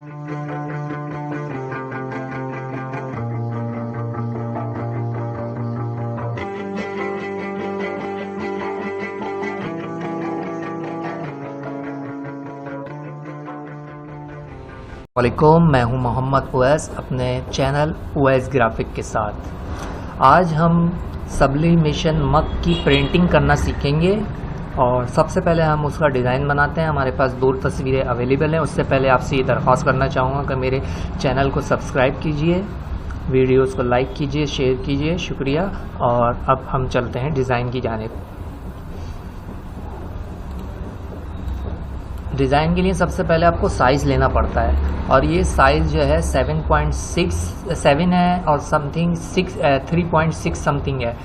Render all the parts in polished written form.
वालेकुम, मैं हूं मोहम्मद उवैस अपने चैनल उवैस ग्राफिक के साथ। आज हम सब्लिमेशन मग की प्रिंटिंग करना सीखेंगे और सबसे पहले हम उसका डिज़ाइन बनाते हैं। हमारे पास 2 तस्वीरें अवेलेबल हैं। उससे पहले आपसे ये दरख्वास्त करना चाहूँगा कि मेरे चैनल को सब्सक्राइब कीजिए, वीडियोस को लाइक कीजिए, शेयर कीजिए। शुक्रिया। और अब हम चलते हैं डिज़ाइन की जानिब। डिज़ाइन के लिए सबसे पहले आपको साइज़ लेना पड़ता है और ये साइज़ जो है 7.7 है और समथिंग 3.6 समथिंग है।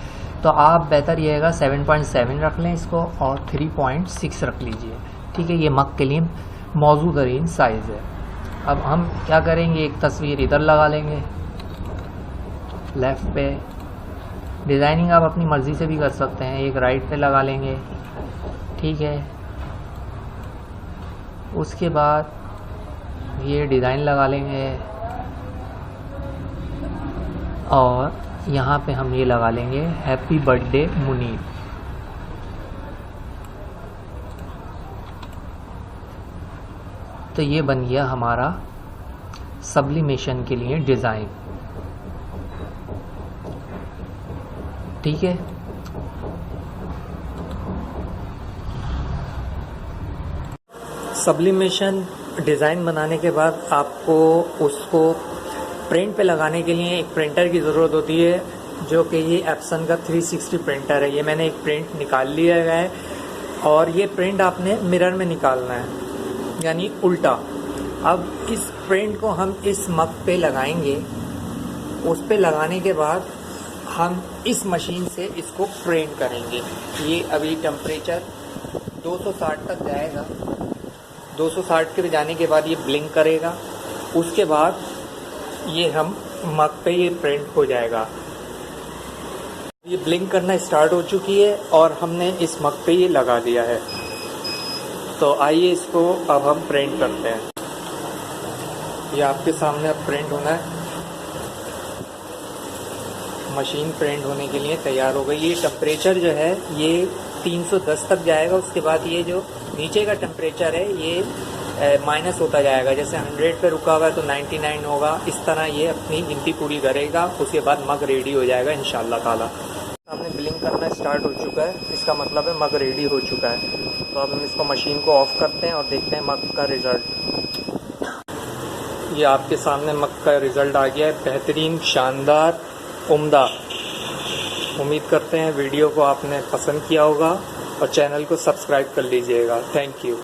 तो आप बेहतर ये है 7.7 रख लें इसको और 3.6 रख लीजिए। ठीक है, ये मग के लिए मौजू तरीन साइज़ है। अब हम क्या करेंगे, एक तस्वीर इधर लगा लेंगे लेफ़्ट पे। डिज़ाइनिंग आप अपनी मर्ज़ी से भी कर सकते हैं। एक राइट पे लगा लेंगे। ठीक है, उसके बाद ये डिज़ाइन लगा लेंगे और यहाँ पे हम ये लगा लेंगे हैप्पी बर्थडे मुनीर। तो ये बन गया हमारा सब्लिमेशन के लिए डिज़ाइन। ठीक है, सब्लिमेशन डिज़ाइन बनाने के बाद आपको उसको प्रिंट पे लगाने के लिए एक प्रिंटर की ज़रूरत होती है, जो कि ये एप्सन का 360 प्रिंटर है। ये मैंने एक प्रिंट निकाल लिया है और ये प्रिंट आपने मिरर में निकालना है, यानी उल्टा। अब इस प्रिंट को हम इस मग पे लगाएंगे। उस पे लगाने के बाद हम इस मशीन से इसको प्रिंट करेंगे। ये अभी टेम्परेचर 260 तक जाएगा। 260 के जाने के बाद ये ब्लिंक करेगा। उसके बाद ये हम मग पे ये प्रिंट हो जाएगा। ये ब्लिंक करना स्टार्ट हो चुकी है और हमने इस मग पे ये लगा दिया है। तो आइए इसको अब हम प्रिंट करते हैं। ये आपके सामने अब प्रिंट होना है। मशीन प्रिंट होने के लिए तैयार हो गई। ये टेम्परेचर जो है ये 310 तक जाएगा। उसके बाद ये जो नीचे का टेम्परेचर है ये माइनस होता जाएगा। जैसे 100 पे रुका हुआ है तो 99 होगा। इस तरह ये अपनी गिनती पूरी करेगा। उसके बाद मग रेडी हो जाएगा इंशाल्लाह ताला। हमने ब्लिंक करना स्टार्ट हो चुका है, इसका मतलब है मग रेडी हो चुका है। तो अब हम इसको मशीन को ऑफ करते हैं और देखते हैं मग का रिज़ल्ट। ये आपके सामने मग का रिज़ल्ट आ गया है, बेहतरीन, शानदार, उम्दा। उम्मीद करते हैं वीडियो को आपने पसंद किया होगा और चैनल को सब्सक्राइब कर लीजिएगा। Thank you.